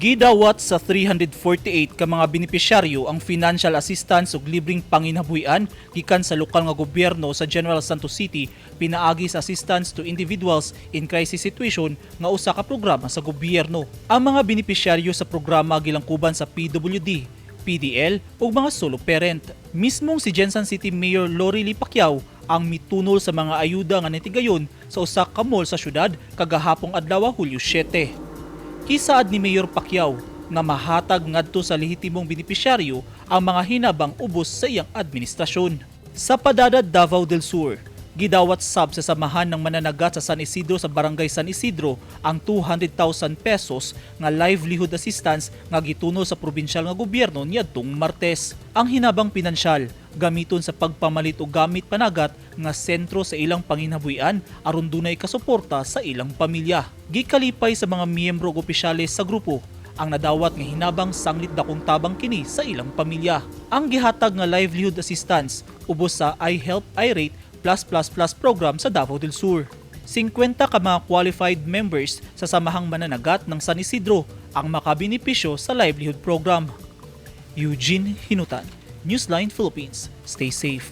Gidawat sa 348 ka mga benepisyaryo ang financial assistance ug libreng panginabuhian gikan sa lokal nga gobyerno sa General Santos City pinaagi sa assistance to individuals in crisis situation nga usa ka programa sa gobyerno. Ang mga benepisyaryo sa programa gilangkuban sa PWD, PDL ug mga solo parent. Mismong si Jensan City Mayor Lori Lee Pacquiao ang mitunol sa mga ayuda nga natigayon sa usa ka mall sa syudad kagahapong adlaw Hulyo 7. Kisaad ni Mayor Pacquiao nga mahatag ngadto sa lehitimong benepisyaryo ang mga hinabang ubos sa iyang administrasyon. Sa Padadad, Davao del Sur, gidawat sab sa samahan ng mananagat sa San Isidro sa Barangay San Isidro ang 200,000 pesos nga livelihood assistance nga gitunol sa probinsyal nga gobyerno niadtong Martes. Ang hinabang pinansyal gamiton sa pagpamalit og gamit panagat nga sentro sa ilang panginabuhian aron dunay kasuporta sa ilang pamilya. Gikalipay sa mga miyembro ug opisyales sa grupo ang nadawat nga hinabang sanglit dakong tabang kini sa ilang pamilya. Ang gihatag nga livelihood assistance ubos sa iHelp iRate +++ program sa Davao del Sur. 50 ka mga qualified members sa samahang mananagat ng San Isidro ang makabenepisyo sa livelihood program. Eugene Hinutan, Newsline Philippines. Stay safe.